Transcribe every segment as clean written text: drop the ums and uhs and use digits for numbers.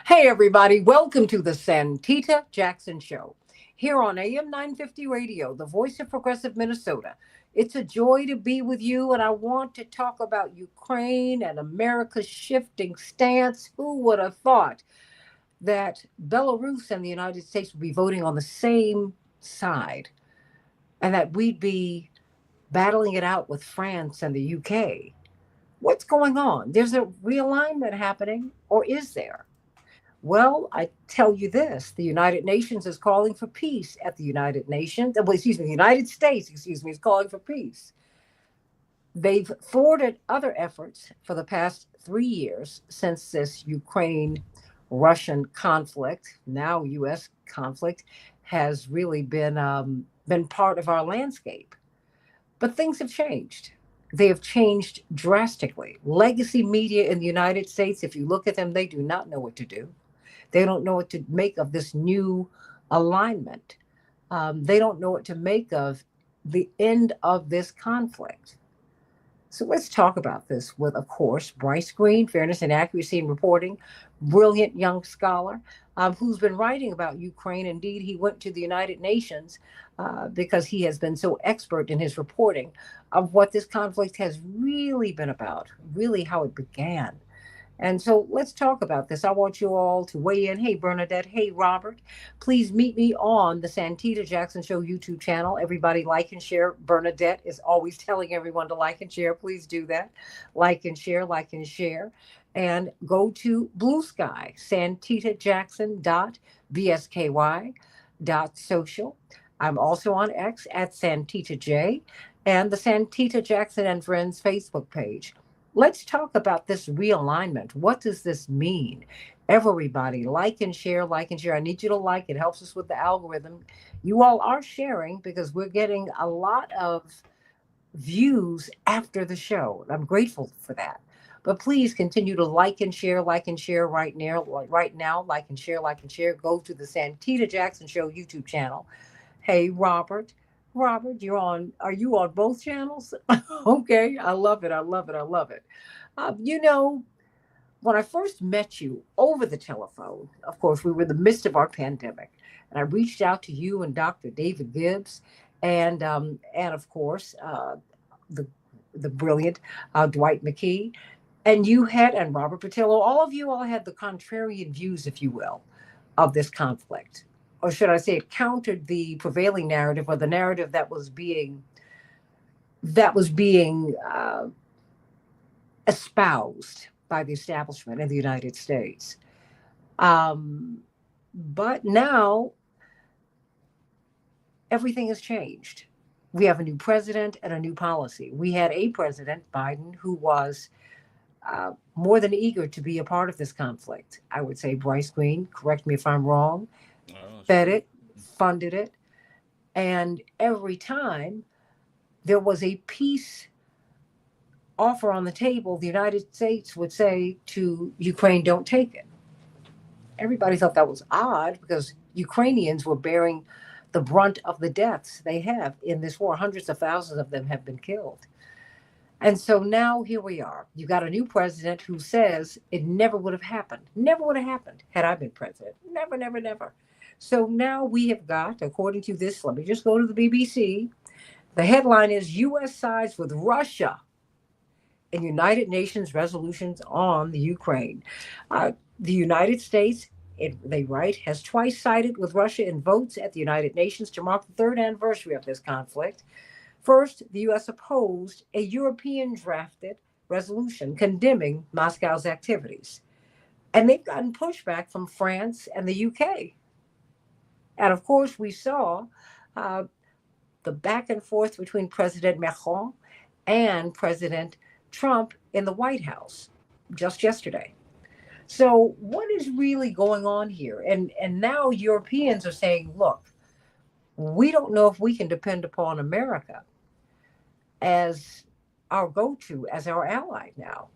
Hey, everybody, welcome to the Santita Jackson Show here on AM 950 Radio, the voice of progressive Minnesota. It's a joy to be with you, and I want to talk about Ukraine and America's shifting stance. Who would have thought that Belarus and the United States would be voting on the same side and that we'd be battling it out with France and the UK? What's going on? There's a realignment happening, or is there? Well, I tell you this, the United Nations is calling for peace at the United Nations. Well, excuse me, the United States, is calling for peace. They've thwarted other efforts for the past 3 years since this Ukraine Russian conflict, now U.S. conflict, has really been part of our landscape. But things have changed. They have changed drastically. Legacy media in the United States, if you look at them, they do not know what to do. They don't know what to make of this new alignment. They don't know what to make of the end of this conflict. So let's talk about this with, of course, Bryce Green, Fairness and Accuracy in Reporting, brilliant young scholar who's been writing about Ukraine. Indeed, he went to the United Nations because he has been so expert in his reporting of what this conflict has really been about, really how it began. And so let's talk about this. I want you all to weigh in. Hey, Bernadette. Hey, Robert. Please meet me on the Santita Jackson Show YouTube channel. Everybody like and share. Bernadette is always telling everyone to like and share. Please do that. Like and share, like and share. And go to Blue Sky, santitajackson.bsky.social. I'm also on X at SantitaJ and the Santita Jackson and Friends Facebook page. Let's talk about this realignment. What does this mean? Everybody, like and share, like and share. I need you to like. It helps us with the algorithm. You all are sharing because we're getting a lot of views after the show. I'm grateful for that. But please continue to like and share right now, like and share, like and share. Go to the Santita Jackson Show YouTube channel. Hey, Robert. Robert, are you on both channels? Okay, I love it. I love it. I love it. You know, when I first met you over the telephone, of course, we were in the midst of our pandemic, and I reached out to you and Dr. David Gibbs, and of course, the the brilliant Dwight McKee, and Robert Patillo. All had the contrarian views, if you will, of this conflict, or should I say, it countered the prevailing narrative, or the narrative that was being espoused by the establishment in the United States. Um, but now everything has changed. We have a new president and a new policy. We had a president, Biden, who was more than eager to be a part of this conflict. I would say Bryce Green, correct me if I'm wrong, Oh, fed sure. it, funded it, and every time there was a peace offer on the table, the United States would say to Ukraine, don't take it. Everybody thought that was odd because Ukrainians were bearing the brunt of the deaths they have in this war. Hundreds of thousands of them have been killed. And so now here we are. You got a new president who says it never would have happened. Never would have happened had I been president. Never, never, never. So now we have got, according to this, let me just go to the BBC. The headline is U.S. sides with Russia in United Nations resolutions on the Ukraine. The United States, they write, has twice sided with Russia in votes at the United Nations to mark the third anniversary of this conflict. First, the U.S. opposed a European drafted resolution condemning Moscow's activities. And they've gotten pushback from France and the UK. And of course, we saw uh, the back and forth between President Macron and President Trump in the White House just yesterday. So what is really going on here? And now Europeans are saying, look, we don't know if we can depend upon America as our go-to, as our ally now,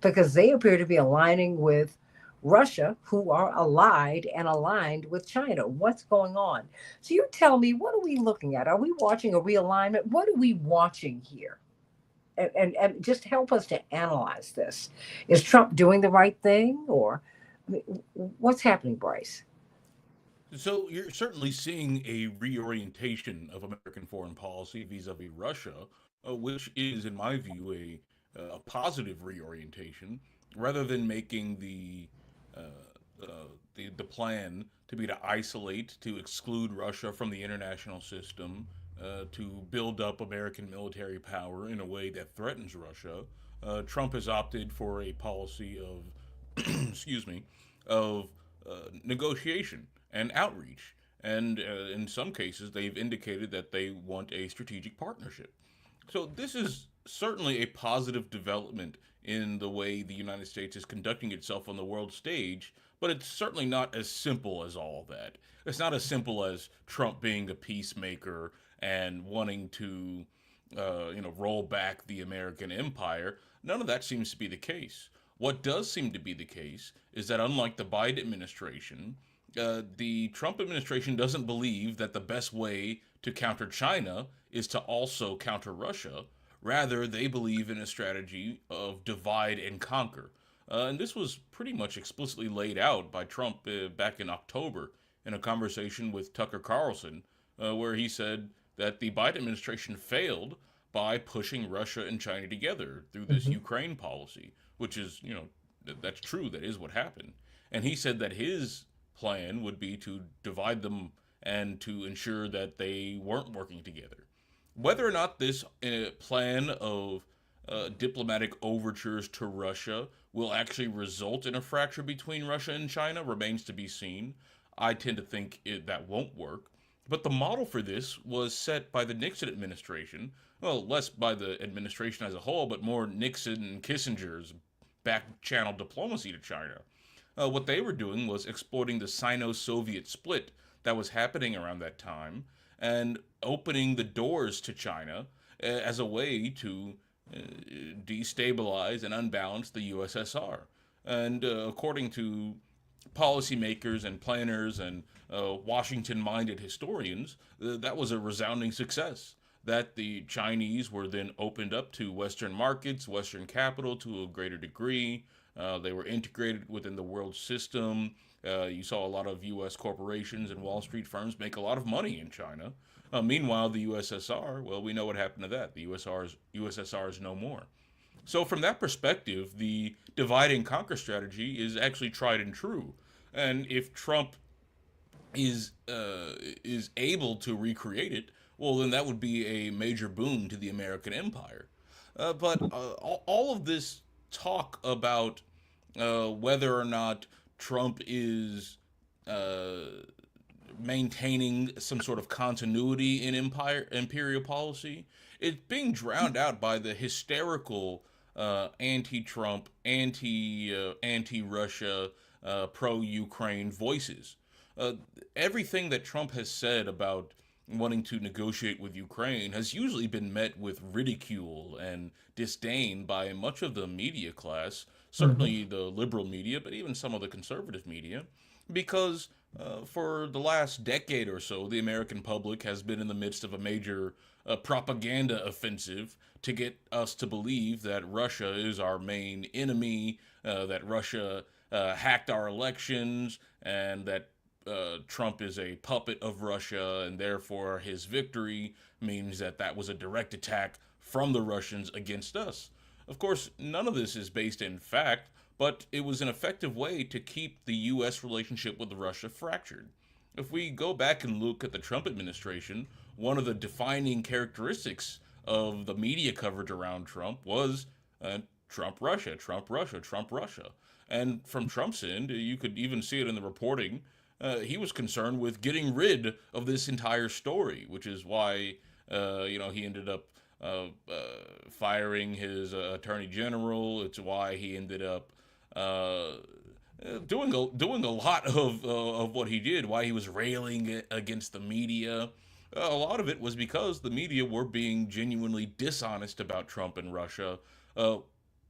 because they appear to be aligning with Russia, who are allied and aligned with China. What's going on? So you tell me, what are we looking at? Are we watching a realignment? What are we watching here? And just help us to analyze this. Is Trump doing the right thing, or What's happening, Bryce? So you're certainly seeing a reorientation of American foreign policy vis-a-vis Russia, which is, in my view, a positive reorientation, rather than making the plan to be to isolate, to exclude Russia from the international system, to build up American military power in a way that threatens Russia. Trump has opted for a policy of excuse me, of negotiation and outreach. And in some cases, they've indicated that they want a strategic partnership. So this is certainly a positive development in the way the United States is conducting itself on the world stage, but it's certainly not as simple as all that. It's not as simple as Trump being a peacemaker and wanting to, roll back the American empire. None of that seems to be the case. What does seem to be the case is that, unlike the Biden administration, the Trump administration doesn't believe that the best way to counter China is to also counter Russia. Rather, they believe in a strategy of divide and conquer. And this was pretty much explicitly laid out by Trump back in October in a conversation with Tucker Carlson, where he said that the Biden administration failed by pushing Russia and China together through this Hmm. Ukraine policy, which is, that's true. That is what happened. And he said that his plan would be to divide them and to ensure that they weren't working together. Whether or not this plan of diplomatic overtures to Russia will actually result in a fracture between Russia and China remains to be seen. I tend to think that won't work. But the model for this was set by the Nixon administration. Well, less by the administration as a whole, but more Nixon and Kissinger's back channel diplomacy to China. What they were doing was exploiting the Sino Soviet split that was happening around that time and opening the doors to China as a way to uh, destabilize and unbalance the USSR. And according to policymakers and planners and Washington minded historians, that was a resounding success. That the Chinese were then opened up to Western markets, Western capital to a greater degree. They were integrated within the world system. You saw a lot of U.S. corporations and Wall Street firms make a lot of money in China. Meanwhile, the USSR, well, we know what happened to that. The USSR is no more. So from that perspective, the divide and conquer strategy is actually tried and true. And if Trump is able to recreate it, well, then that would be a major boon to the American empire. But all of this talk about whether or not Trump is uh, maintaining some sort of continuity in imperial policy, it's being drowned out by the hysterical anti-Trump, anti-Russia, pro-Ukraine voices. Uh, Everything that Trump has said about wanting to negotiate with Ukraine has usually been met with ridicule and disdain by much of the media class, Hmm. certainly the liberal media, but even some of the conservative media, because for the last decade or so, the American public has been in the midst of a major propaganda offensive to get us to believe that Russia is our main enemy, that Russia hacked our elections, and that Trump is a puppet of Russia, and therefore his victory means that that was a direct attack from the Russians against us. Of course, none of this is based in fact, but it was an effective way to keep the U.S. relationship with Russia fractured. If we go back and look at the Trump administration, one of the defining characteristics of the media coverage around Trump was Trump Russia, Trump Russia, Trump Russia. And from Trump's end, you could even see it in the reporting. He was concerned with getting rid of this entire story, which is why he ended up firing his attorney general. It's why he ended up uh, doing a lot of what he did. Why he was railing against the media. A lot of it was because the media were being genuinely dishonest about Trump and Russia, uh,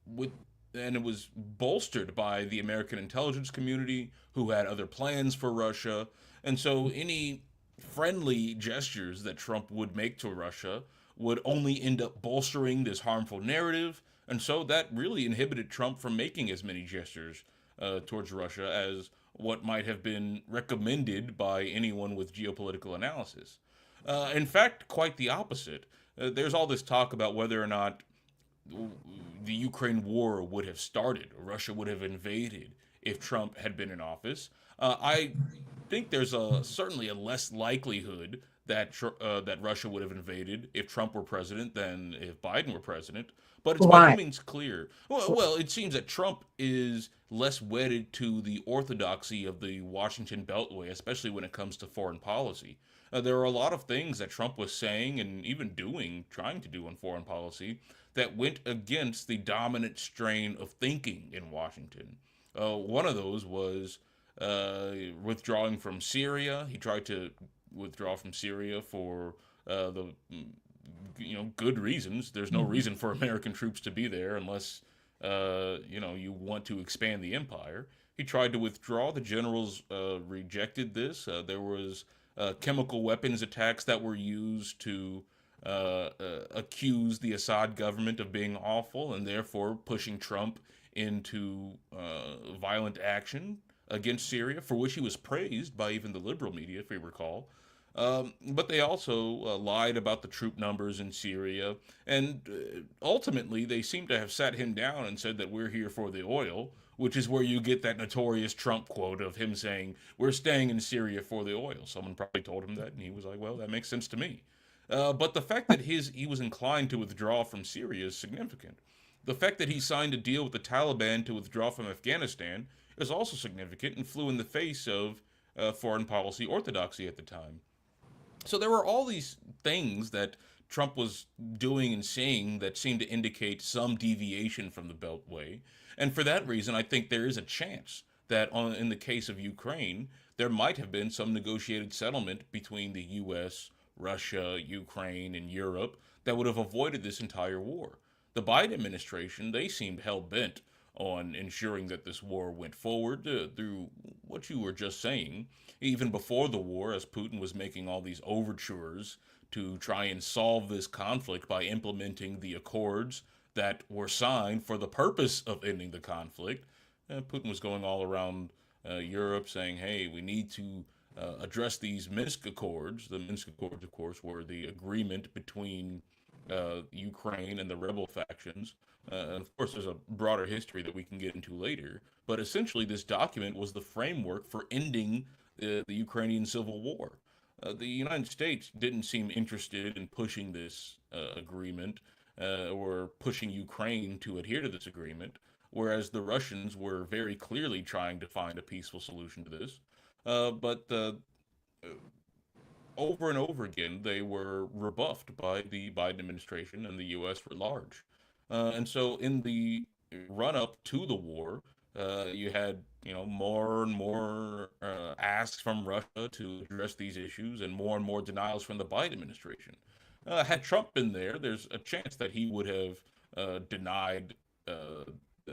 with and it was bolstered by the American intelligence community who had other plans for Russia. And so any friendly gestures that Trump would make to Russia would only end up bolstering this harmful narrative. And so that really inhibited Trump from making as many gestures towards Russia as what might have been recommended by anyone with geopolitical analysis. In fact, quite the opposite. There's all this talk about whether or not the Ukraine war would have started, Russia would have invaded if Trump had been in office. I think there's certainly a less likelihood that that Russia would have invaded if Trump were president than if Biden were president. But it's by no Why? means clear. Well, it seems that Trump is less wedded to the orthodoxy of the Washington Beltway, especially when it comes to foreign policy. There are a lot of things that Trump was saying and even doing, trying to do on foreign policy, that went against the dominant strain of thinking in Washington. One of those was withdrawing from Syria. He tried to withdraw from Syria for the good reasons. There's no reason for American troops to be there unless you want to expand the empire. He tried to withdraw. The generals rejected this. There was chemical weapons attacks that were used to accuse the Assad government of being awful and therefore pushing Trump into violent action against Syria, for which he was praised by even the liberal media, if you recall. But they also lied about the troop numbers in Syria. And ultimately, they seem to have sat him down and said that we're here for the oil, which is where you get that notorious Trump quote of him saying, we're staying in Syria for the oil. Someone probably told him that, and he was like, well, that makes sense to me. But the fact that he was inclined to withdraw from Syria is significant. The fact that he signed a deal with the Taliban to withdraw from Afghanistan is also significant and flew in the face of foreign policy orthodoxy at the time. So there were all these things that Trump was doing and saying that seemed to indicate some deviation from the Beltway. And for that reason, I think there is a chance that in the case of Ukraine, there might have been some negotiated settlement between the U.S., Russia, Ukraine, and Europe that would have avoided this entire war. The Biden administration, they seemed hell bent on ensuring that this war went forward through what you were just saying. Even before the war, as Putin was making all these overtures to try and solve this conflict by implementing the accords that were signed for the purpose of ending the conflict, Putin was going all around Europe saying, hey, we need to address these Minsk Accords. The Minsk Accords, of course, were the agreement between Ukraine and the rebel factions. And of course, there's a broader history that we can get into later. But essentially, this document was the framework for ending the Ukrainian civil war. The United States didn't seem interested in pushing this agreement or pushing Ukraine to adhere to this agreement, whereas the Russians were very clearly trying to find a peaceful solution to this. But over and over again, they were rebuffed by the Biden administration and the U.S. at large. And so, in the run up to the war, you had more and more asks from Russia to address these issues, and more denials from the Biden administration. Had Trump been there, there's a chance that he would have denied uh, uh,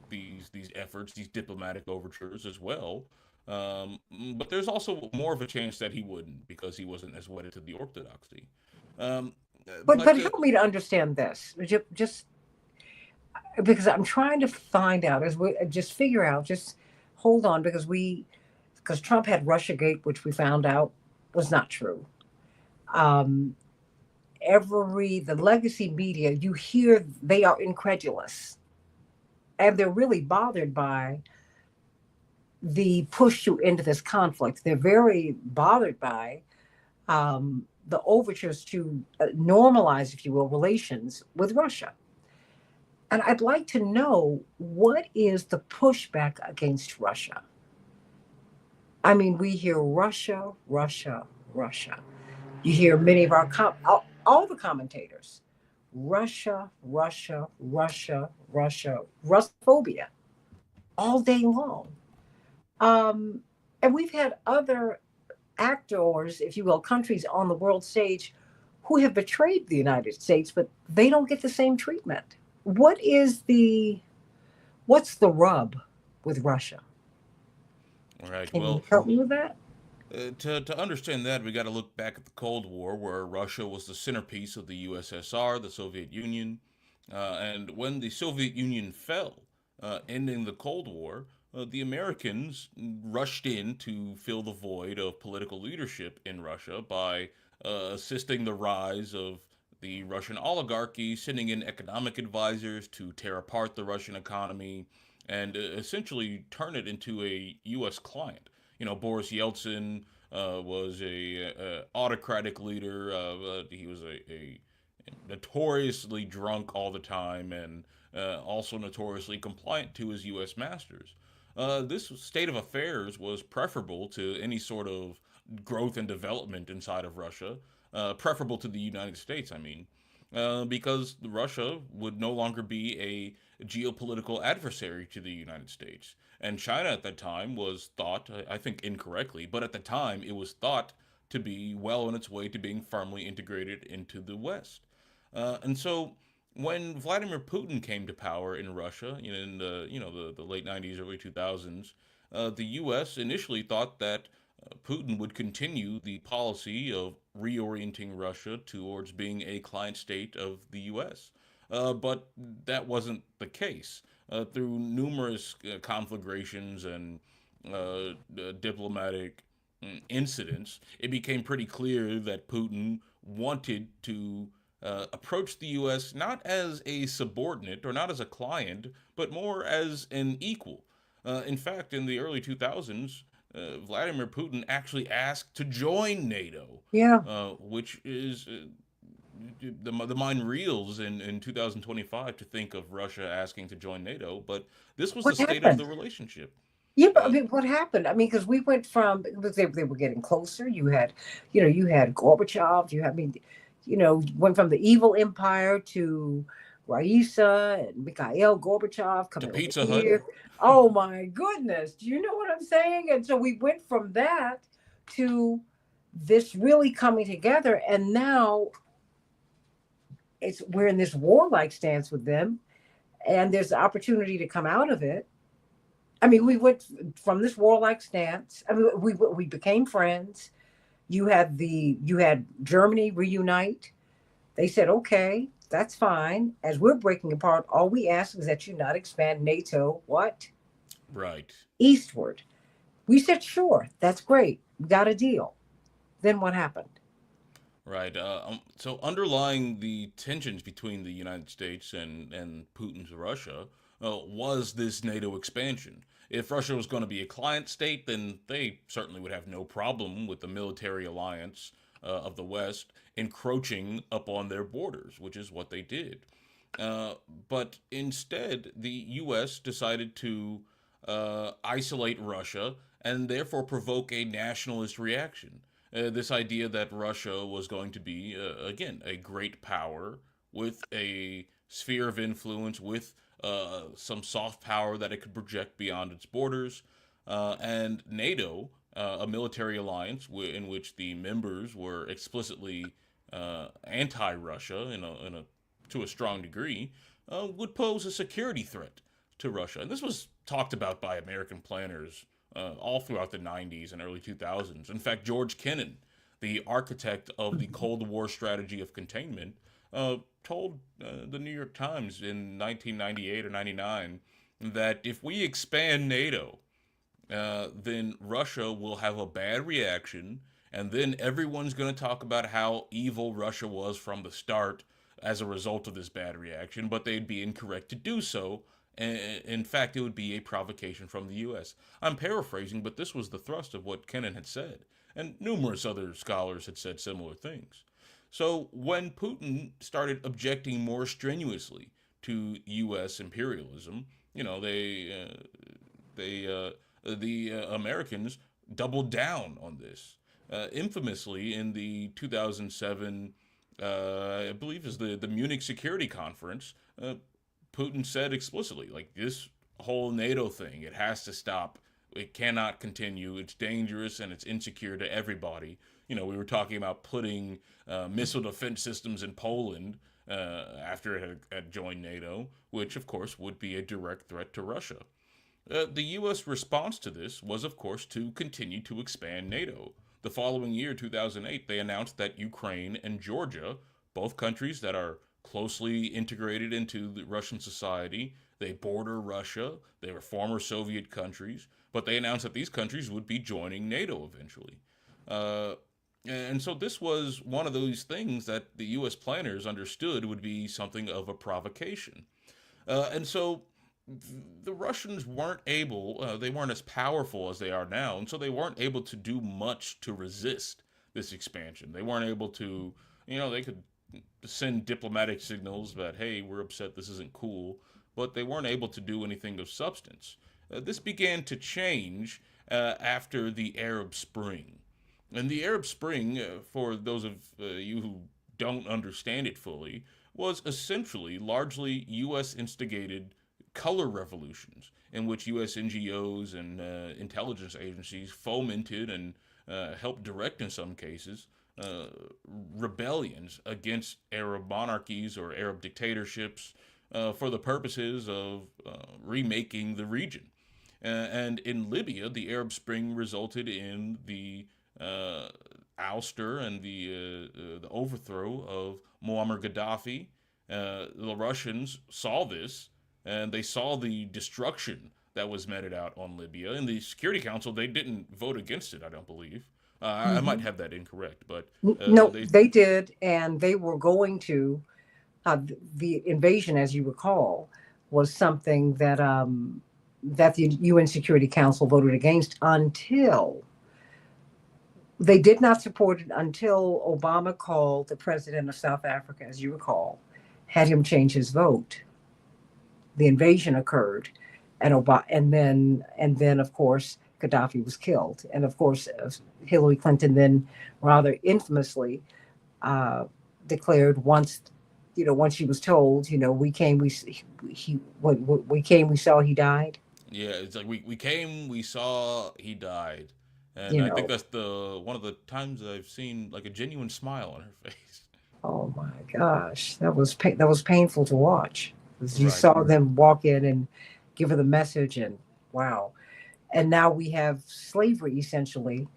these efforts, these diplomatic overtures as well. Um, but there's also more of a chance that he wouldn't because he wasn't as wedded to the orthodoxy. Um, But but help me to understand this. Just because I'm trying to find out as we just figure out. Just hold on, because Trump had RussiaGate, which we found out was not true. Um, the legacy media, you hear they are incredulous, and they're really bothered by the push to end this conflict. They're very bothered by the overtures to normalize, if you will, relations with Russia. And I'd like to know, what is the pushback against Russia? I mean, we hear Russia, Russia, Russia. You hear many of all the commentators, Russia, Russia, Russia, Russia, Russophobia all day long. Um, and we've had other actors, if you will, countries on the world stage who have betrayed the United States, but they don't get the same treatment. What is what's the rub with Russia? all right, Can you well, help me with that? to understand that, we got to look back at the Cold War, where Russia was the centerpiece of the USSR, the Soviet Union. And when the Soviet Union fell, ending the Cold War, the Americans rushed in to fill the void of political leadership in Russia by assisting the rise of the Russian oligarchy, sending in economic advisors to tear apart the Russian economy and essentially turn it into a U.S. client. Boris Yeltsin was a autocratic leader. He was a notoriously drunk all the time and also notoriously compliant to his U.S. masters. This state of affairs was preferable to any sort of growth and development inside of Russia, preferable to the United States, I mean, because Russia would no longer be a geopolitical adversary to the United States. And China at that time was thought, I think incorrectly, but at the time it was thought to be well on its way to being firmly integrated into the West. And so when Vladimir Putin came to power in Russia in the late 90s, early 2000s, the U.S. initially thought that Putin would continue the policy of reorienting Russia towards being a client state of the U.S. But that wasn't the case. Through numerous conflagrations and diplomatic incidents, it became pretty clear that Putin wanted to approach the U.S. not as a subordinate or not as a client, but more as an equal. In fact, in the early 2000s, Vladimir Putin actually asked to join NATO, Yeah. which is the mind reels in 2025 to think of Russia asking to join NATO, but this was the What state of happened? the relationship. Yeah, but I Uh, mean, what happened? I mean, because we went from because they were getting closer. You had Gorbachev. I mean, went from the evil empire to Raisa and Mikhail Gorbachev to coming over Pizza Hut. here. Oh my goodness! Do you know what I'm saying? And so we went from that to this really coming together, and now we're in this warlike stance with them, and there's the opportunity to come out of it. I mean, we went from this warlike stance. I mean, we became friends. You had Germany reunite. They said, okay, that's fine. As we're breaking apart, all we ask is that you not expand NATO what Right. eastward. We said, sure, that's great. We got a deal. Then what happened? Right. So underlying the tensions between the United States and Putin's Russia was this NATO expansion. If Russia was going to be a client state, then they certainly would have no problem with the military alliance of the West encroaching upon their borders, which is what they did. Uh, but instead, the U.S. decided to isolate Russia and therefore provoke a nationalist reaction. This idea that Russia was going to be, again, a great power with a sphere of influence, with some soft power that it could project beyond its borders, and NATO, a military alliance in which the members were explicitly anti-Russia to a strong degree, would pose a security threat to Russia. And this was talked about by American planners all throughout the 90s and early 2000s. In fact, George Kennan, the architect of the Cold War strategy of containment, told the New York Times in 1998 or 99 that if we expand NATO, then Russia will have a bad reaction, and then everyone's going to talk about how evil Russia was from the start as a result of this bad reaction, but they'd be incorrect to do so. In fact, it would be a provocation from the U.S. I'm paraphrasing, but this was the thrust of what Kennan had said, and numerous other scholars had said similar things. So when Putin started objecting more strenuously to U.S. imperialism, the Americans doubled down on this. Infamously, in the 2007, I believe, is the Munich Security Conference, Putin said explicitly, like, this whole NATO thing, it has to stop. It cannot continue. It's dangerous and it's insecure to everybody. We were talking about putting missile defense systems in Poland after it had joined NATO, which, of course, would be a direct threat to Russia. The U.S. response to this was, of course, to continue to expand NATO. The following year, 2008, they announced that Ukraine and Georgia, both countries that are closely integrated into the Russian society. They border Russia. They were former Soviet countries, but they announced that these countries would be joining NATO eventually. Uh, and so this was one of those things that the U.S. planners understood would be something of a provocation. And so the Russians weren't able, they weren't as powerful as they are now, and so they weren't able to do much to resist this expansion. They weren't able to, they could send diplomatic signals that, hey, we're upset, this isn't cool, but they weren't able to do anything of substance. This began to change after the Arab Spring. And the Arab Spring, for those of you who don't understand it fully, was essentially largely U.S. instigated color revolutions in which U.S. NGOs and intelligence agencies fomented and helped direct, in some cases, uh, rebellions against Arab monarchies or Arab dictatorships for the purposes of remaking the region. And in Libya, the Arab Spring resulted in the uh, ouster and the overthrow of Muammar Gaddafi. The Russians saw this, and they saw the destruction that was meted out on Libya. In the Security Council, they didn't vote against it. I don't believe. I might Mhm. have that incorrect, but No, they. they did, and they were going to. The invasion, as you recall, was something that the UN Security Council voted against until they did not support it until Obama called the president of South Africa, as you recall, had him change his vote. The invasion occurred, and then of course Gaddafi was killed, and of course Hillary Clinton then rather infamously uh, declared once she was told, we came, he what we came, we saw he died. Yeah, it's like we came, we saw, he died, and You I think know, that's the one of the times I've seen like a genuine smile on her face. oh my gosh, that was painful to watch. 'Cause you Right. saw them walk in and give her the message, and wow. And now we have slavery essentially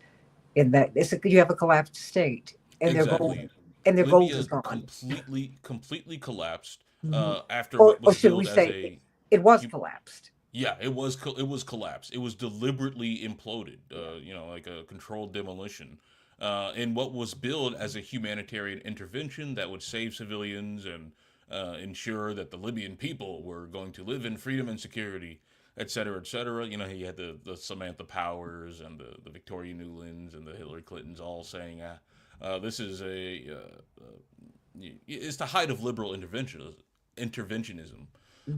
in that you have a collapsed state, and their gold Exactly. and their gold Libya is gone. completely collapsed Hmm. after or, what or was should we billed as say a it was collapsed? yeah, it was collapsed. It was deliberately imploded. Like a controlled demolition. In what was billed as a humanitarian intervention that would save civilians and ensure that the Libyan people were going to live in freedom and security, et cetera, et cetera. You had the Samantha Powers and the Victoria Newlands and the Hillary Clintons all saying, this is it's the height of liberal interventionism.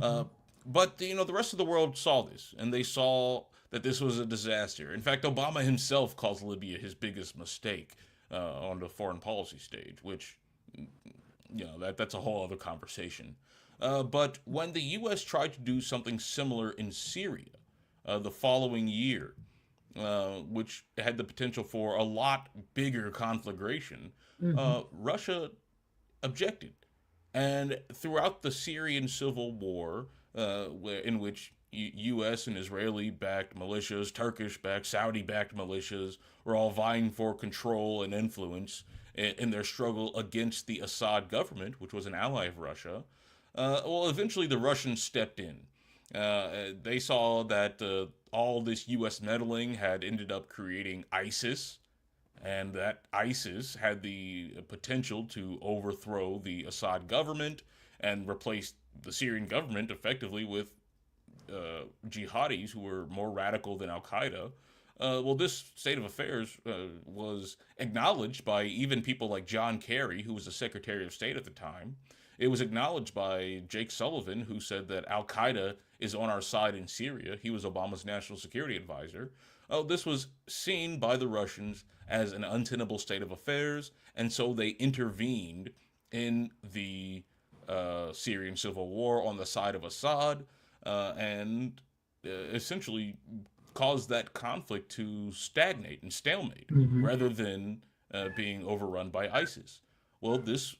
Uh, Hmm. but the rest of the world saw this, and they saw that this was a disaster. In fact, Obama himself calls Libya his biggest mistake on the foreign policy stage, which that's a whole other conversation. But when the U.S. tried to do something similar in Syria the following year, which had the potential for a lot bigger conflagration, Hmm. Russia objected. And throughout the Syrian civil war, in which U.S. and Israeli-backed militias, Turkish-backed, Saudi-backed militias were all vying for control and influence in their struggle against the Assad government, which was an ally of Russia, well, eventually the Russians stepped in. They saw that all this U.S. meddling had ended up creating ISIS, and that ISIS had the potential to overthrow the Assad government and replace the Syrian government effectively with jihadis who were more radical than Al Qaeda. Well, this state of affairs was acknowledged by even people like John Kerry, who was the Secretary of State at the time. It was acknowledged by Jake Sullivan, who said that Al Qaeda is on our side in Syria. He was Obama's national security advisor. Oh, this was seen by the Russians as an untenable state of affairs, and so they intervened in the Syrian civil war on the side of Assad, and essentially caused that conflict to stagnate and stalemate Hmm. rather than being overrun by ISIS. Well, this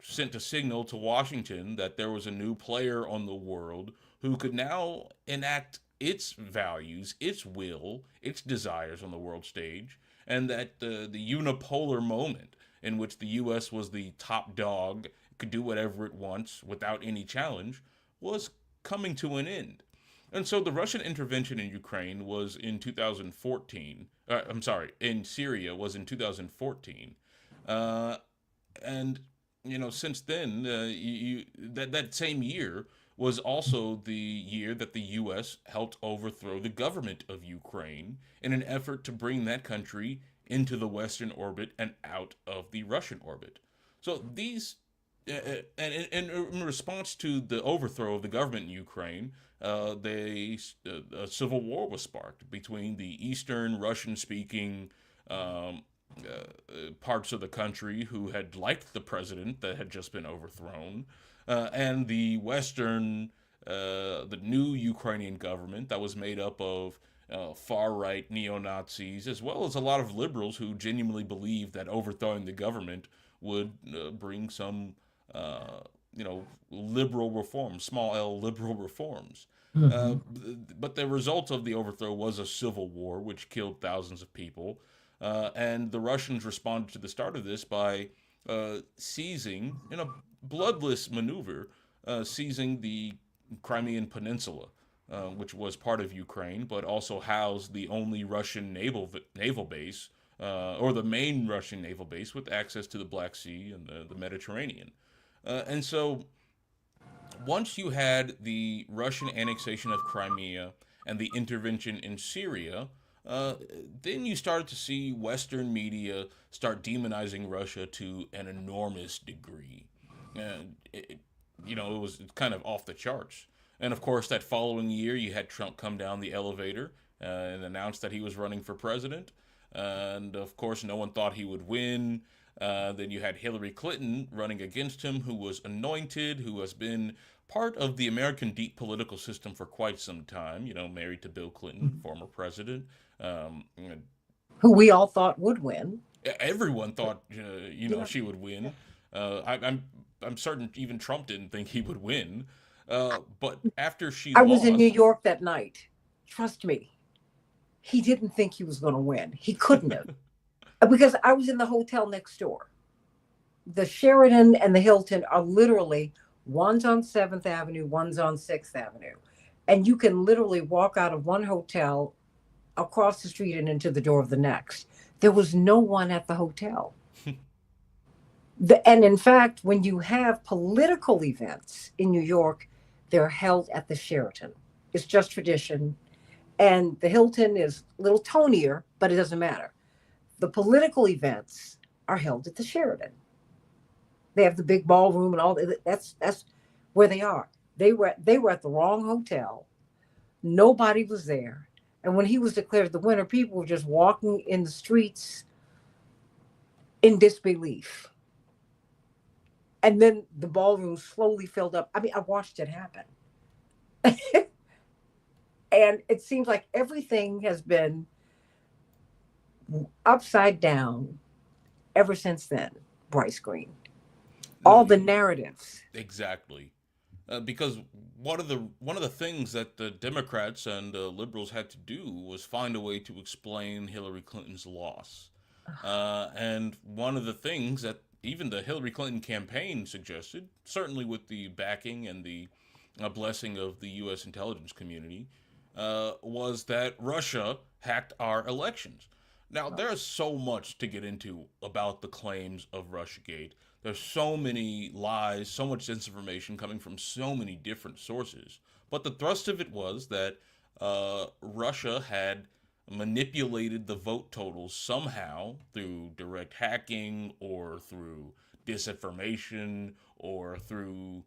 sent a signal to Washington that there was a new player on the world who could now enact its values, its will, its desires on the world stage, and that the unipolar moment in which the U.S. was the top dog could do whatever it wants without any challenge was coming to an end. And so the Russian intervention in Ukraine was in 2014. I'm sorry, in Syria was in 2014. Uh, and since then, that same year was also the year that the U.S. helped overthrow the government of Ukraine in an effort to bring that country into the Western orbit and out of the Russian orbit. So these, and in response to the overthrow of the government in Ukraine, a civil war was sparked between the Eastern Russian-speaking um, parts of the country who had liked the president that had just been overthrown, and the Western, the new Ukrainian government that was made up of far right neo Nazis, as well as a lot of liberals who genuinely believed that overthrowing the government would bring some, uh, liberal reforms, small L liberal reforms. Uh, Mhm. but the result of the overthrow was a civil war, which killed thousands of people. And the Russians responded to the start of this by seizing, in a bloodless maneuver, seizing the Crimean Peninsula, which was part of Ukraine, but also housed the only Russian naval base, or the main Russian naval base with access to the Black Sea and the Mediterranean. And so once you had the Russian annexation of Crimea and the intervention in Syria, uh, then you started to see Western media start demonizing Russia to an enormous degree. And it was kind of off the charts. And of course, that following year, you had Trump come down the elevator and announce that he was running for president. And of course, no one thought he would win. Then you had Hillary Clinton running against him, who was anointed, who has been part of the American deep political system for quite some time. Married to Bill Clinton, former president. Who we all thought would win. Everyone thought, Yeah. she would win. I'm certain even Trump didn't think he would win. But after she I was in New lost, York that night. Trust me, he didn't think he was going to win. He couldn't have. Because I was in the hotel next door. The Sheraton and the Hilton are literally, one's on 7th Avenue, one's on 6th Avenue. And you can literally walk out of one hotel across the street and into the door of the next. There was no one at the hotel. And in fact, when you have political events in New York, they're held at the Sheraton. It's just tradition. And the Hilton is a little tonier, but it doesn't matter. The political events are held at the Sheraton. They have the big ballroom and all that. That's where they are. They were at the wrong hotel. Nobody was there. And when he was declared the winner, people were just walking in the streets in disbelief. And then the ballroom slowly filled up. I mean, I watched it happen. And it seems like everything has been upside down ever since then, Bryce Green. no, All the narratives. exactly. Because one of the things that the Democrats and liberals had to do was find a way to explain Hillary Clinton's loss. And one of the things that even the Hillary Clinton campaign suggested, certainly with the backing and the blessing of the U.S. intelligence community, was that Russia hacked our elections. Now, there's so much to get into about the claims of Russiagate. There's so many lies, so much disinformation coming from so many different sources. But the thrust of it was that Russia had manipulated the vote totals somehow through direct hacking or through disinformation or through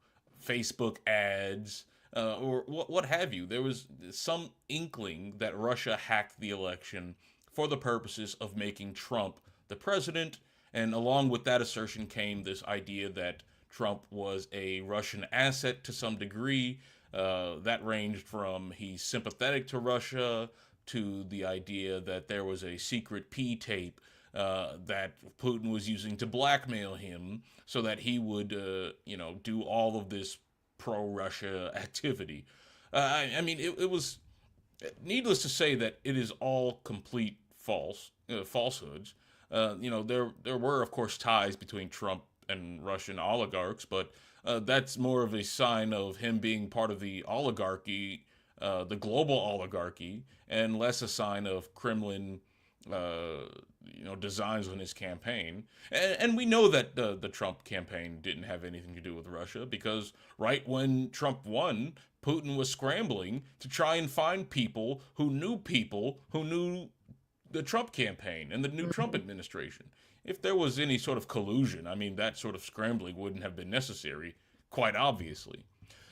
Facebook ads or what have you. There was some inkling that Russia hacked the election for the purposes of making Trump the president. And along with that assertion came this idea that Trump was a Russian asset to some degree. That ranged from he's sympathetic to Russia to the idea that there was a secret P tape that Putin was using to blackmail him so that he would, do all of this pro Russia activity. I mean, it was needless to say that it is all complete falsehoods. There were of course ties between Trump and Russian oligarchs, but that's more of a sign of him being part of the oligarchy, the global oligarchy, and less a sign of Kremlin, uh, designs on his campaign. And we know that the Trump campaign didn't have anything to do with Russia because right when Trump won, Putin was scrambling to try and find people who knew the Trump campaign and the new Trump Mhm. administration. If there was any sort of collusion, I mean, that sort of scrambling wouldn't have been necessary, quite obviously.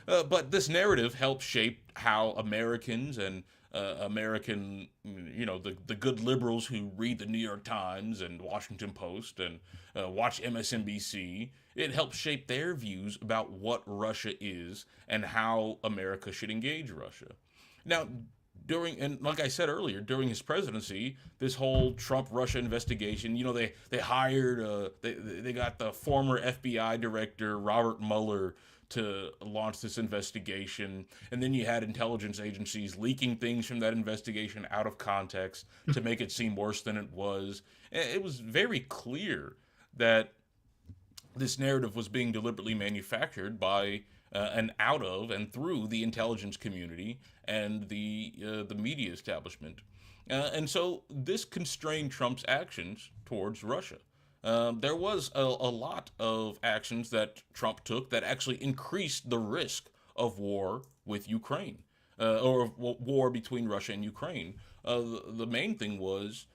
But this narrative helps shape how Americans and American, the good liberals who read the New York Times and Washington Post and watch MSNBC, it helps shape their views about what Russia is and how America should engage Russia. Now, and like I said earlier, during his presidency, this whole Trump Russia investigation, they hired they got the former FBI director Robert Mueller to launch this investigation, and then you had intelligence agencies leaking things from that investigation out of context to make it seem worse than it was. It was very clear that this narrative was being deliberately manufactured by and out of and through the intelligence community and the media establishment. And so this constrained Trump's actions towards Russia. There was a lot of actions that Trump took that actually increased the risk of war with Ukraine, or war between Russia and Ukraine. The main thing was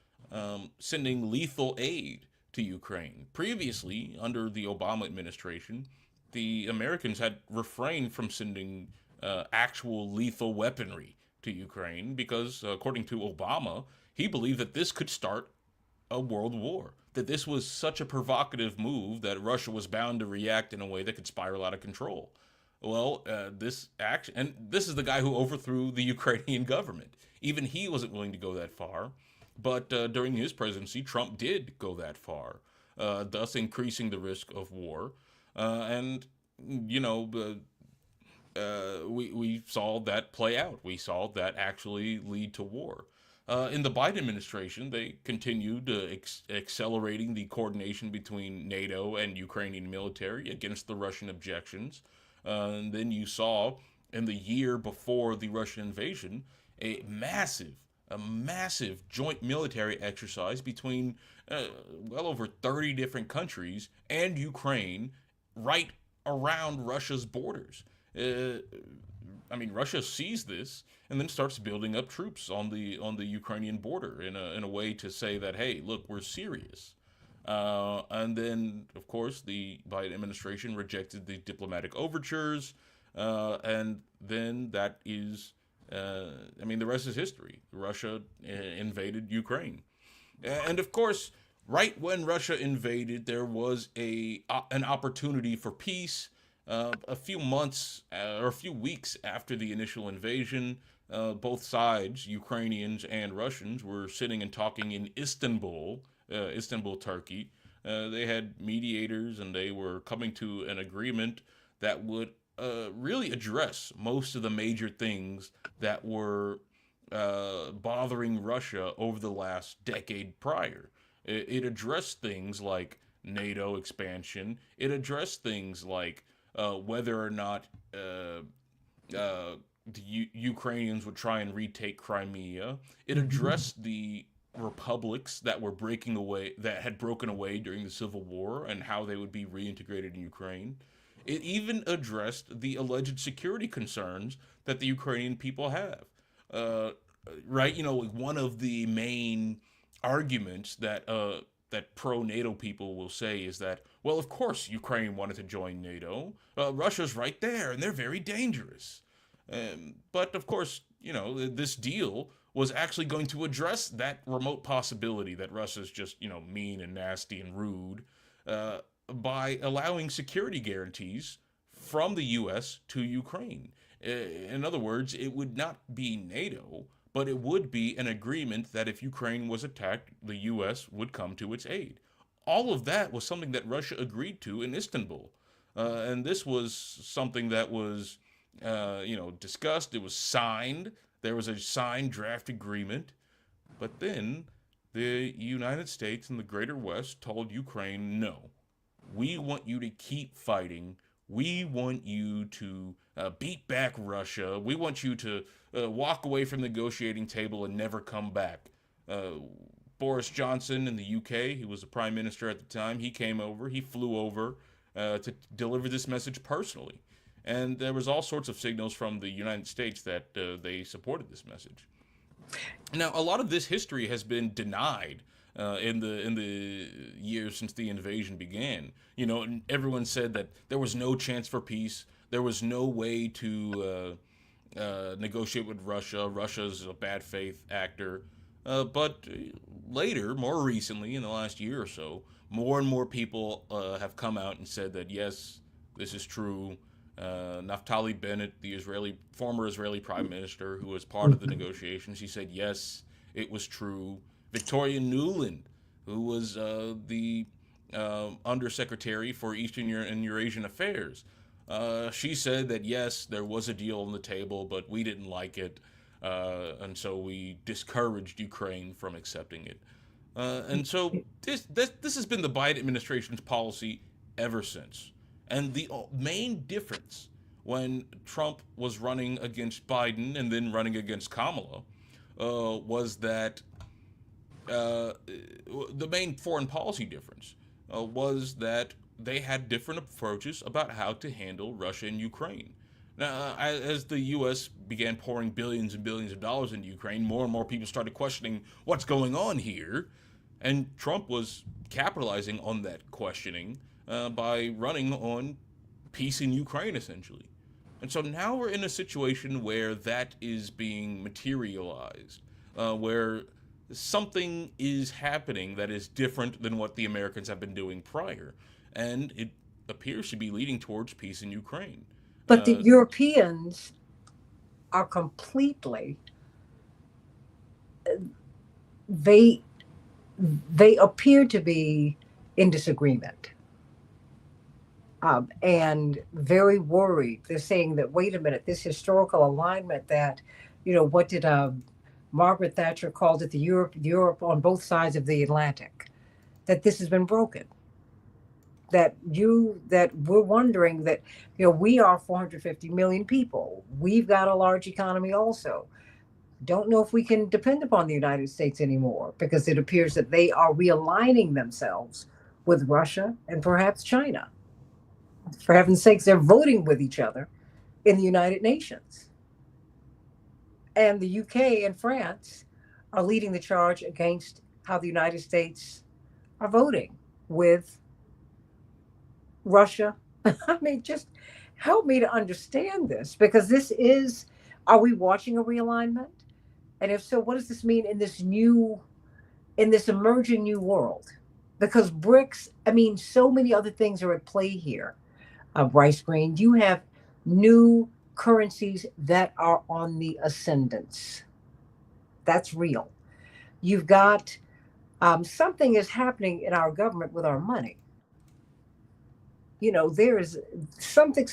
sending lethal aid to Ukraine. Previously, under the Obama administration, the Americans had refrained from sending actual lethal weaponry to Ukraine because, according to Obama, he believed that this could start a world war. That this was such a provocative move that Russia was bound to react in a way that could spiral out of control. Well, this action, and this is the guy who overthrew the Ukrainian government. Even he wasn't willing to go that far. But during his presidency, Trump did go that far, thus increasing the risk of war. And, you know, we saw that play out. We saw that actually lead to war. In the Biden administration, they continued accelerating the coordination between NATO and Ukrainian military against the Russian objections. And then you saw in the year before the Russian invasion a massive joint military exercise between well over 30 different countries and Ukraine right around Russia's borders. Uh, I mean, Russia sees this and then starts building up troops on the Ukrainian border in a way to say that, hey, look, we're serious. And then, of course, the Biden administration rejected the diplomatic overtures, and then that is, I mean, the rest is history. Russia invaded Ukraine, and of course, right when Russia invaded, there was an opportunity for peace. A few months or a few weeks after the initial invasion, both sides, Ukrainians and Russians, were sitting and talking in Istanbul, Turkey. They had mediators and they were coming to an agreement that would really address most of the major things that were bothering Russia over the last decade prior. It addressed things like NATO expansion. It addressed things like whether or not the Ukrainians would try and retake Crimea. It addressed the republics that were breaking away, that had broken away during the Civil War, and how they would be reintegrated in Ukraine. It even addressed the alleged security concerns that the Ukrainian people have. Uh, right? You know, like one of the main arguments that pro NATO people will say is that, well, of course Ukraine wanted to join NATO. Russia's right there, and they're very dangerous. But of course, this deal was actually going to address that remote possibility that Russia's just, mean and nasty and rude, uh, by allowing security guarantees from the U.S. to Ukraine. In other words, it would not be NATO, but it would be an agreement that if Ukraine was attacked, the U.S. would come to its aid. All of that was something that Russia agreed to in Istanbul. And this was something that was, discussed. It was signed. There was a signed draft agreement. But then the United States and the Greater West told Ukraine no. We want you to keep fighting. We want you to beat back Russia. We want you to walk away from the negotiating table and never come back. Uh, Boris Johnson in the UK, he was the prime minister at the time, he came over, he flew over to deliver this message personally. And there was all sorts of signals from the United States that they supported this message. Now, a lot of this history has been denied in the years since the invasion began. You know, everyone said that there was no chance for peace. There was no way to negotiate with Russia. Russia's a bad faith actor. But later, more recently, in the last year or so, more and more people have come out and said that yes, this is true. Naftali Bennett, the former Israeli prime minister, who was part of the Mhm. negotiations, he said yes, it was true. Victoria Nuland, who was the undersecretary for Eastern and Eurasian affairs, she said that yes, there was a deal on the table, but we didn't like it, and so we discouraged Ukraine from accepting it. And so this has been the Biden administration's policy ever since. And the main difference when Trump was running against Biden and then running against Kamala was that the main foreign policy difference was that they had different approaches about how to handle Russia and Ukraine. Now, as the U.S. began pouring billions and billions of dollars into Ukraine, more and more people started questioning what's going on here. And Trump was capitalizing on that questioning by running on peace in Ukraine, essentially. And so now we're in a situation where that is being materialized, where something is happening that is different than what the Americans have been doing prior. And it appears to be leading towards peace in Ukraine. But the Uh, Europeans are completely, they they appear to be in disagreement, and very worried. They're saying that, wait a minute, this historical alignment that, what did Margaret Thatcher called it, the Europe on both sides of the Atlantic, that this has been broken. That we're wondering that, we are 450 million people. We've got a large economy also. Don't know if we can depend upon the United States anymore, because it appears that they are realigning themselves with Russia and perhaps China. For heaven's sakes, they're voting with each other in the United Nations. And the UK and France are leading the charge against how the United States are voting with Russia. I mean, just help me to understand this, because are we watching a realignment? And if so, what does this mean in this emerging new world? Because BRICS, I mean, so many other things are at play here. Bryce Green, you have new currencies that are on the ascendance. That's real. You've got something is happening in our government with our money. There is something's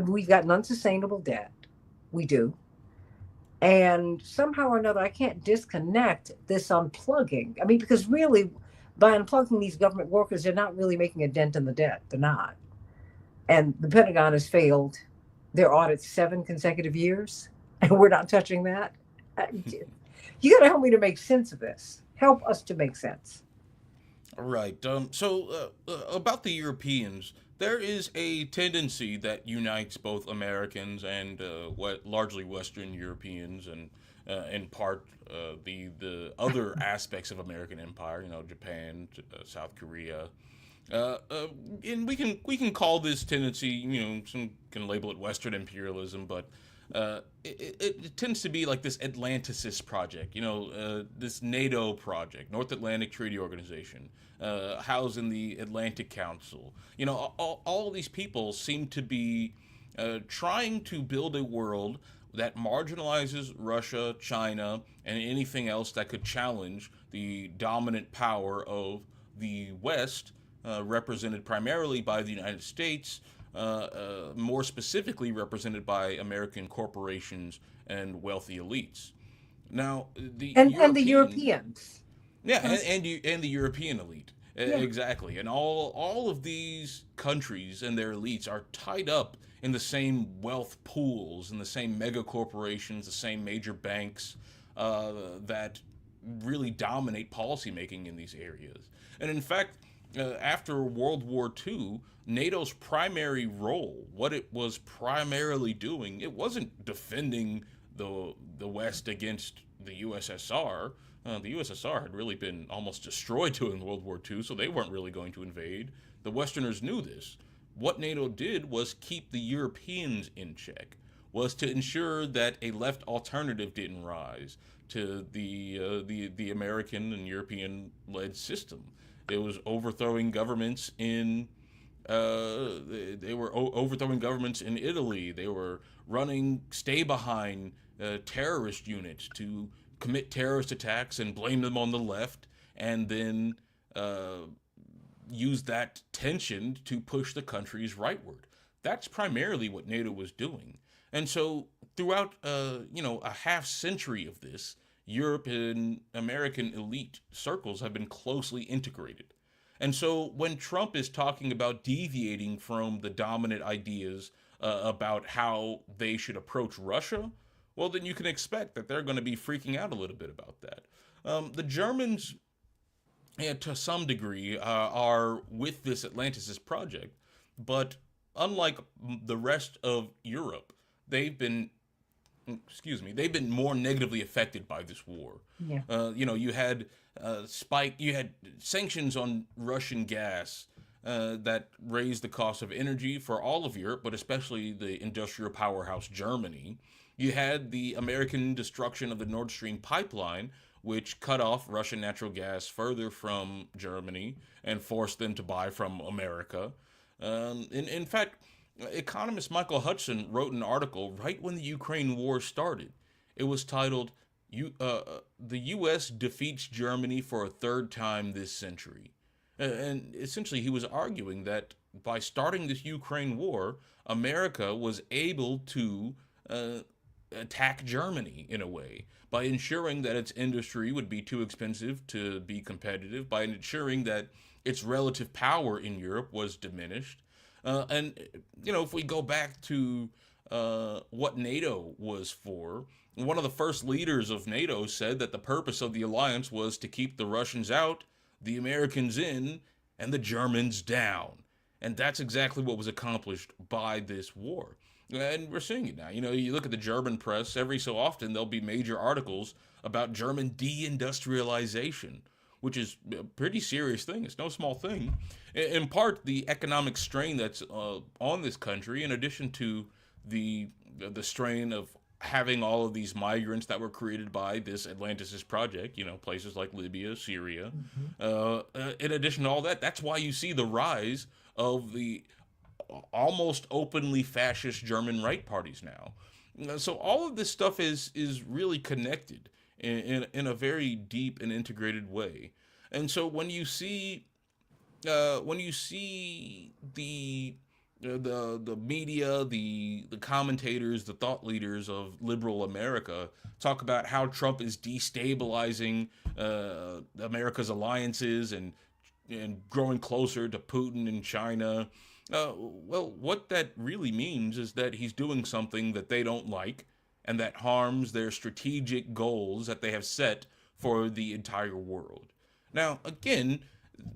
we've got an unsustainable debt. We do. And somehow or another, I can't disconnect this unplugging. I mean, because really, by unplugging these government workers, they're not really making a dent in the debt. They're not. And the Pentagon has failed their audit 7 consecutive years, and we're not touching that. You got to help me to make sense of this. Help us to make sense. Right. About the Europeans, there is a tendency that unites both Americans and what largely Western Europeans, and in part the other aspects of American empire. You know, Japan, South Korea. And we can call this tendency, some can label it Western imperialism, but it tends to be like this Atlanticist project, this NATO project, North Atlantic Treaty Organization, housed in the Atlantic Council. All these people seem to be trying to build a world that marginalizes Russia, China, and anything else that could challenge the dominant power of the West, represented primarily by the United States, more specifically represented by American corporations and wealthy elites. Now, the And the Europeans, Europeans. yeah, Let's- and the European elite. Yeah. Exactly. And all of these countries and their elites are tied up in the same wealth pools, in the same mega corporations, the same major banks that really dominate policymaking in these areas. And in fact, after World War II, NATO's primary role, what it was primarily doing, it wasn't defending the West against the USSR. The USSR had really been almost destroyed during World War II, so they weren't really going to invade. The Westerners knew this. What NATO did was keep the Europeans in check, was to ensure that a left alternative didn't rise to the American and European led system. It was overthrowing governments in they were overthrowing governments in Italy. They were running stay behind terrorist units to commit terrorist attacks and blame them on the left, and then uh, use that tension to push the countries rightward. That's primarily what NATO was doing. And so throughout a half century of this, Europe and American elite circles have been closely integrated. And so when Trump is talking about deviating from the dominant ideas about how they should approach Russia, well, then you can expect that they're going to be freaking out a little bit about that. The Germans, to some degree, are with this Atlantis project, but unlike the rest of Europe, they've been they've been more negatively affected by this war. Yeah. You had you had sanctions on Russian gas that raised the cost of energy for all of Europe, but especially the industrial powerhouse Germany. You had the American destruction of the Nord Stream pipeline, which cut off Russian natural gas further from Germany and forced them to buy from America. In fact, economist Michael Hudson wrote an article right when the Ukraine war started. It was titled, The U.S. Defeats Germany for a Third Time This Century. And essentially, he was arguing that by starting this Ukraine war, America was able to uh, attack Germany in a way by ensuring that its industry would be too expensive to be competitive, by ensuring that its relative power in Europe was diminished. If we go back to what NATO was for, one of the first leaders of NATO said that the purpose of the alliance was to keep the Russians out, the Americans in, and the Germans down. And that's exactly what was accomplished by this war. And we're seeing it now. You look at the German press, every so often there'll be major articles about German deindustrialization, which is a pretty serious thing. It's no small thing. In part, the economic strain that's on this country, in addition to the the strain of having all of these migrants that were created by this Atlantis project, places like Libya, Syria. Hmm. In addition to all that, that's why you see the rise of the almost openly fascist German right parties now. So all of this stuff is really connected in a very deep and integrated way. And so when you see the media, the commentators, the thought leaders of liberal America talk about how Trump is destabilizing America's alliances and growing closer to Putin and China. Well, what that really means is that he's doing something that they don't like and that harms their strategic goals that they have set for the entire world. Now, again,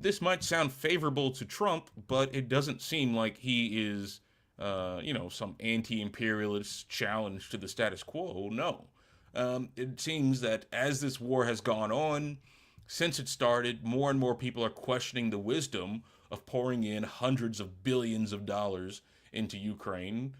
this might sound favorable to Trump, but it doesn't seem like he is, some anti imperialist challenge to the status quo. No. It seems that as this war has gone on, since it started, more and more people are questioning the wisdom of pouring in hundreds of billions of dollars into Ukraine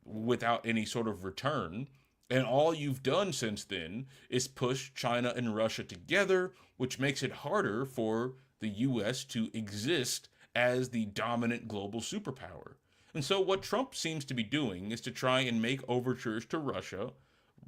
without any sort of return. And all you've done since then is push China and Russia together, which makes it harder for the US to exist as the dominant global superpower. And so, what Trump seems to be doing is to try and make overtures to Russia,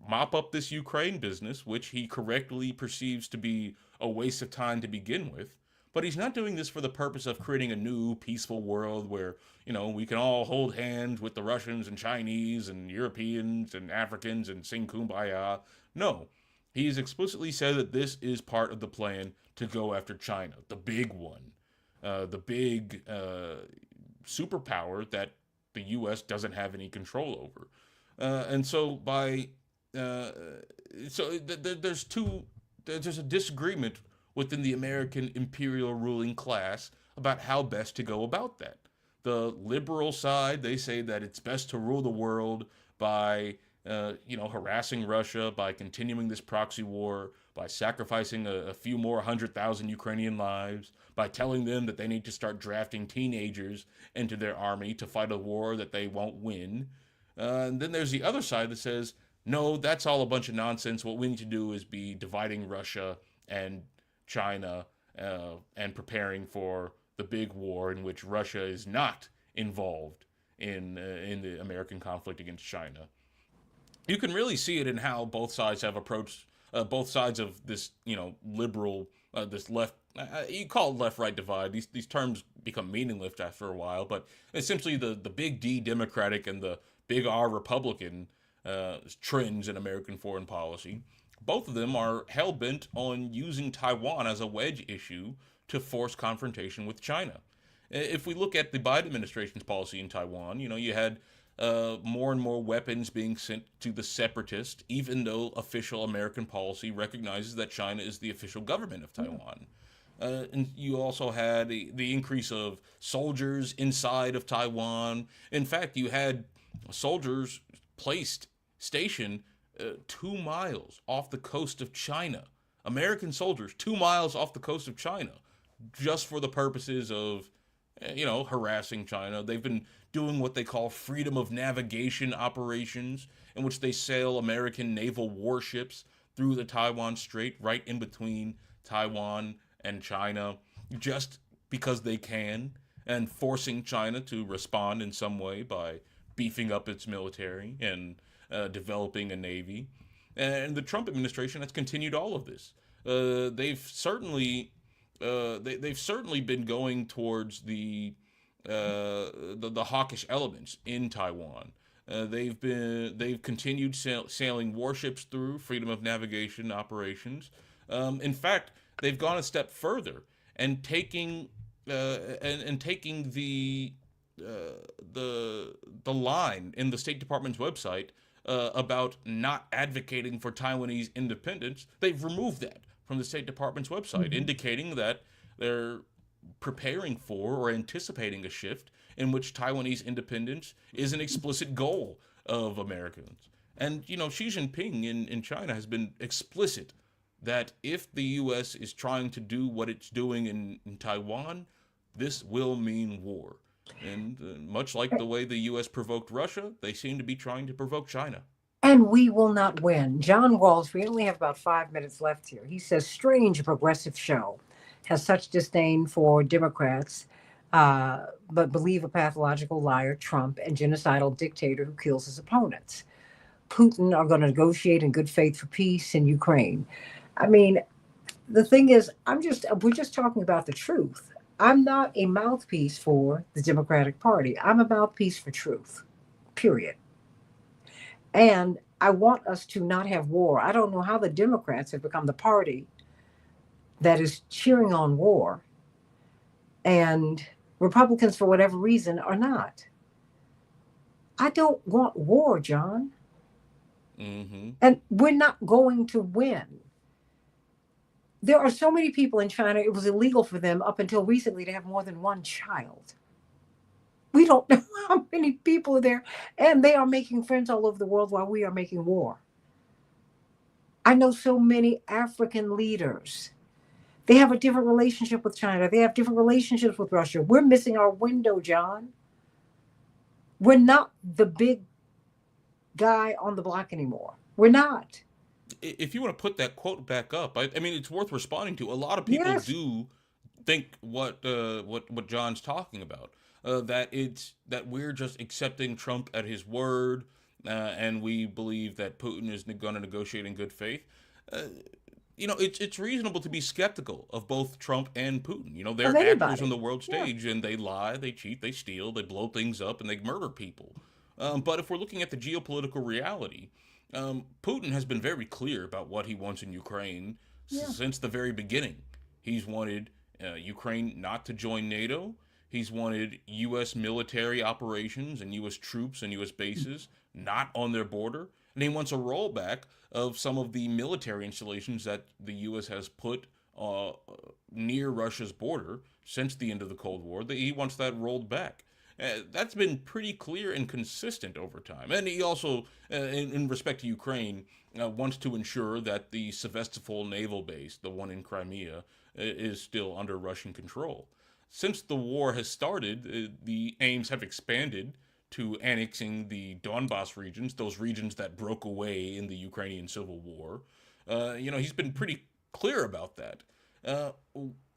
mop up this Ukraine business, which he correctly perceives to be a waste of time to begin with. But he's not doing this for the purpose of creating a new peaceful world where, we can all hold hands with the Russians and Chinese and Europeans and Africans and sing kumbaya. No. He's explicitly said that this is part of the plan to go after China, the big one, the big superpower that the U.S. doesn't have any control over. And so by uh, there's there's a disagreement within the American imperial ruling class about how best to go about that. The liberal side, they say that it's best to rule the world by harassing Russia, by continuing this proxy war, by sacrificing a few more 100,000 Ukrainian lives, by telling them that they need to start drafting teenagers into their army to fight a war that they won't win. And then there's the other side that says, no, that's all a bunch of nonsense. What we need to do is be dividing Russia and China and preparing for the big war in which Russia is not involved in the American conflict against China. You can really see it in how both sides have approached both sides of this, liberal, this left. You call it left-right divide. These terms become meaningless after a while, but essentially the big D Democratic and the big R Republican trends in American foreign policy. Both of them are hell bent on using Taiwan as a wedge issue to force confrontation with China. If we look at the Biden administration's policy in Taiwan, you had more and more weapons being sent to the separatists, even though official American policy recognizes that China is the official government of Taiwan. And you also had the increase of soldiers inside of Taiwan. In fact, you had soldiers placed, stationed 2 miles off the coast of China. American soldiers 2 miles off the coast of China, just for the purposes of, harassing China. They've been doing what they call freedom of navigation operations, in which they sail American naval warships through the Taiwan Strait, right in between Taiwan and China, just because they can, and forcing China to respond in some way by beefing up its military and developing a navy. And the Trump administration has continued all of this. They've certainly been going towards the hawkish elements in Taiwan. They've continued sailing warships through freedom of navigation operations. In fact, they've gone a step further and taking the line in the State Department's website about not advocating for Taiwanese independence. They've removed that from the State Department's website, indicating that they're preparing for or anticipating a shift in which Taiwanese independence is an explicit goal of Americans. And, Xi Jinping in China has been explicit that if the U.S. is trying to do what it's doing in Taiwan, this will mean war. And much like the way the U.S. provoked Russia, they seem to be trying to provoke China. And we will not win. John Walsh, we only have about 5 minutes left here. He says, strange progressive show has such disdain for Democrats, but believe a pathological liar, Trump, and genocidal dictator who kills his opponents. Putin are going to negotiate in good faith for peace in Ukraine. I mean, the thing is, we're just talking about the truth. I'm not a mouthpiece for the Democratic Party. I'm a mouthpiece for truth, period. And I want us to not have war. I don't know how the Democrats have become the party that is cheering on war, and Republicans, for whatever reason, are not. I don't want war, John. Mm-hmm. And we're not going to win. There are so many people in China, it was illegal for them up until recently to have more than one child. We don't know how many people are there, and they are making friends all over the world while we are making war. I know so many African leaders. They have a different relationship with China. They have different relationships with Russia. We're missing our window, John. We're not the big guy on the block anymore. We're not. If you want to put that quote back up, I mean, it's worth responding to. A lot of people Yes. do think what John's talking about. That we're just accepting Trump at his word, and we believe that Putin is going to negotiate in good faith. It's reasonable to be skeptical of both Trump and Putin. They're Of actors on anybody. the world Yeah. stage, and they lie, they cheat, they steal, they blow things up, and they murder people. But if we're looking at the geopolitical reality, Putin has been very clear about what he wants in Ukraine Yeah. since the very beginning. He's wanted Ukraine not to join NATO. He's wanted U.S. military operations and U.S. troops and U.S. bases not on their border. And he wants a rollback of some of the military installations that the U.S. has put near Russia's border since the end of the Cold War. He wants that rolled back. That's been pretty clear and consistent over time. And he also, in respect to Ukraine, wants to ensure that the Sevastopol naval base, the one in Crimea, is still under Russian control. Since the war has started, the aims have expanded to annexing the Donbas regions, those regions that broke away in the Ukrainian civil war. He's been pretty clear about that. Uh,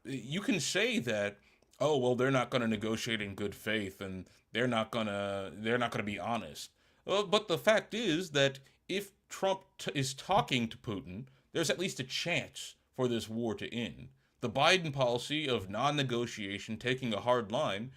you can say that, oh well, they're not going to negotiate in good faith and they're not going to be honest. But the fact is that if Trump is talking to Putin, there's at least a chance for this war to end. The Biden policy of non-negotiation, taking a hard line,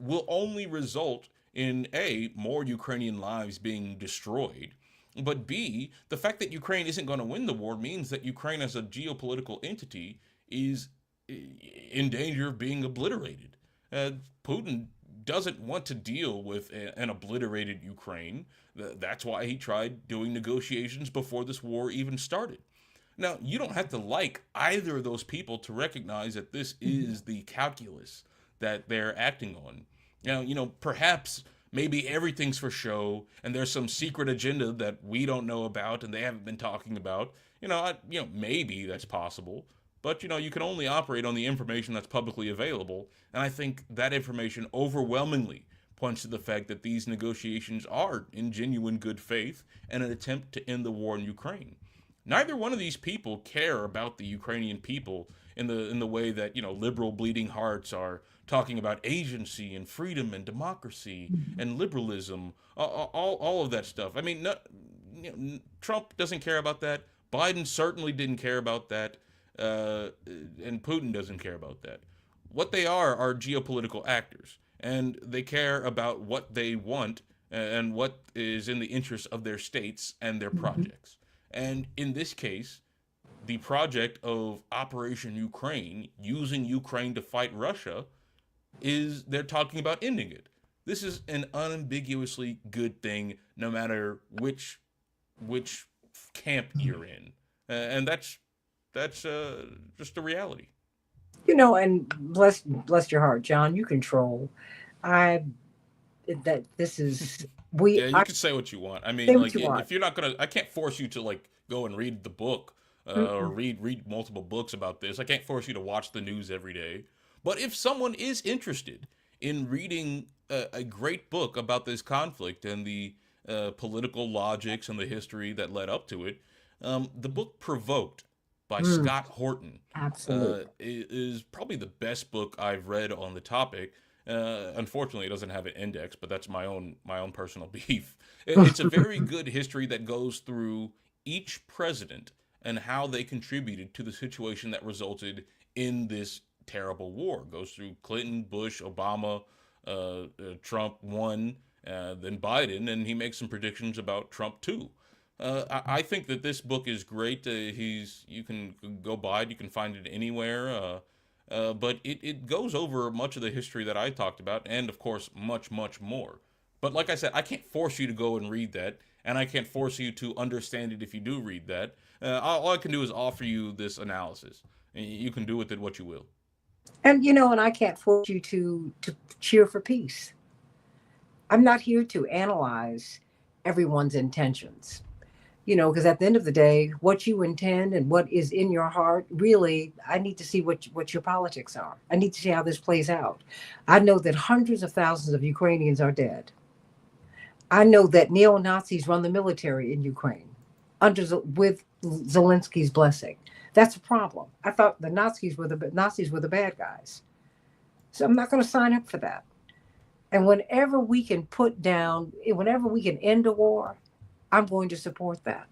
will only result in A, more Ukrainian lives being destroyed, but B, the fact that Ukraine isn't going to win the war means that Ukraine as a geopolitical entity is in danger of being obliterated. Uh, Putin doesn't want to deal with an obliterated Ukraine. That's why he tried doing negotiations before this war even started. Now, you don't have to like either of those people to recognize that this is the calculus that they're acting on. Now, perhaps maybe everything's for show and there's some secret agenda that we don't know about and they haven't been talking about. Maybe that's possible. But you can only operate on the information that's publicly available, and I think that information overwhelmingly points to the fact that these negotiations are in genuine good faith and an attempt to end the war in Ukraine. Neither one of these people care about the Ukrainian people in the way that liberal bleeding hearts are talking about agency and freedom and democracy and liberalism, all of that stuff. I mean, no, Trump doesn't care about that. Biden certainly didn't care about that, and Putin doesn't care about that. What they are geopolitical actors, and they care about what they want and what is in the interest of their states and their projects. And in this case, the project of Operation Ukraine, using Ukraine to fight Russia, is they're talking about ending it. This is an unambiguously good thing, no matter which camp you're in, and that's just the reality. And bless your heart, John. You control. I that this is we. Yeah, you I can say what you want. I mean, say what like you want. if you're not gonna, I can't force you to like go and read the book or Mm-mm. read multiple books about this. I can't force you to watch the news every day. But if someone is interested in reading a great book about this conflict and the political logics and the history that led up to it, the book Provoked by Mm, Scott Horton absolutely. is probably the best book I've read on the topic. Unfortunately, it doesn't have an index, but that's my own personal beef. It's a very good history that goes through each president and how they contributed to the situation that resulted in this terrible war. Goes through Clinton, Bush, Obama, Trump one, then Biden, and he makes some predictions about Trump too. I think that this book is great. You can go buy it. You can find it anywhere. But it goes over much of the history that I talked about, and of course, much, much more. But like I said, I can't force you to go and read that, and I can't force you to understand it if you do read that. All I can do is offer you this analysis, and you can do with it what you will. And I can't force you to cheer for peace. I'm not here to analyze everyone's intentions. Because at the end of the day, what you intend and what is in your heart, really, I need to see what your politics are. I need to see how this plays out. I know that hundreds of thousands of Ukrainians are dead. I know that neo Nazis run the military in Ukraine with Zelensky's blessing. That's a problem. I thought the Nazis were the bad guys, so I'm not going to sign up for that. And whenever we can end a war, I'm going to support that.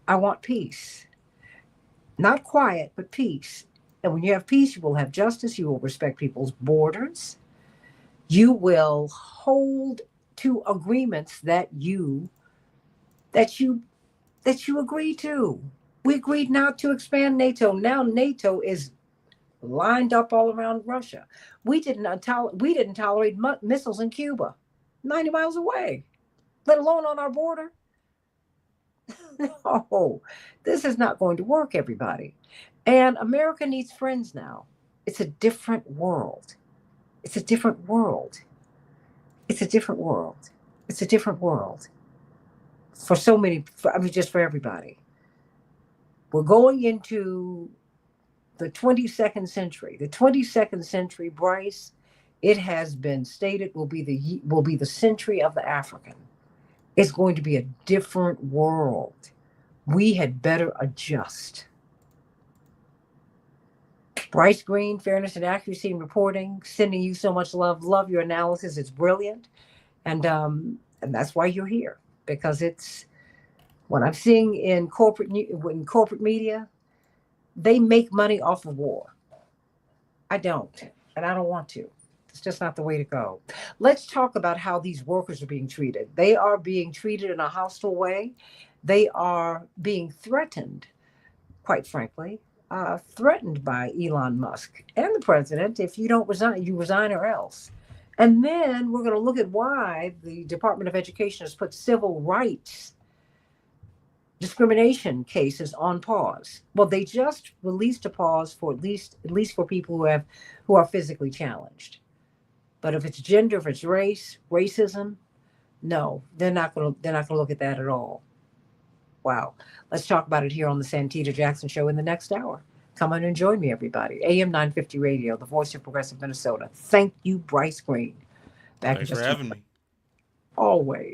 I want peace, not quiet, but peace. And when you have peace, you will have justice. You will respect people's borders. You will hold to agreements that you that you agreed to. We agreed not to expand NATO. Now NATO is lined up all around Russia. We didn't tolerate missiles in Cuba, 90 miles away, let alone on our border. No, this is not going to work, everybody. And America needs friends now. It's a different world. It's a different world. It's a different world. It's a different world for so many. I mean, just for everybody. We're going into the 22nd century. The 22nd century, Bryce, it has been stated will be the century of the African. It's going to be a different world. We had better adjust. Bryce Green, Fairness and Accuracy in Reporting, sending you so much love. Love your analysis. It's brilliant. And that's why you're here. Because it's what I'm seeing in corporate media, they make money off of war. I don't, and I don't want to. It's just not the way to go. Let's talk about how these workers are being treated. They are being treated in a hostile way. They are being threatened, quite frankly, threatened by Elon Musk and the president. If you don't resign, you resign or else. And then we're going to look at why the Department of Education has put civil rights discrimination cases on pause. Well, they just released a pause for at least for people who are physically challenged. But if it's gender, if it's race, racism, no, they're not gonna look at that at all. Wow. Let's talk about it here on the Santita Jackson Show in the next hour. Come on and join me, everybody. AM 950 Radio, the voice of progressive Minnesota. Thank you, Bryce Green. Back in Thanks for just a having me. always.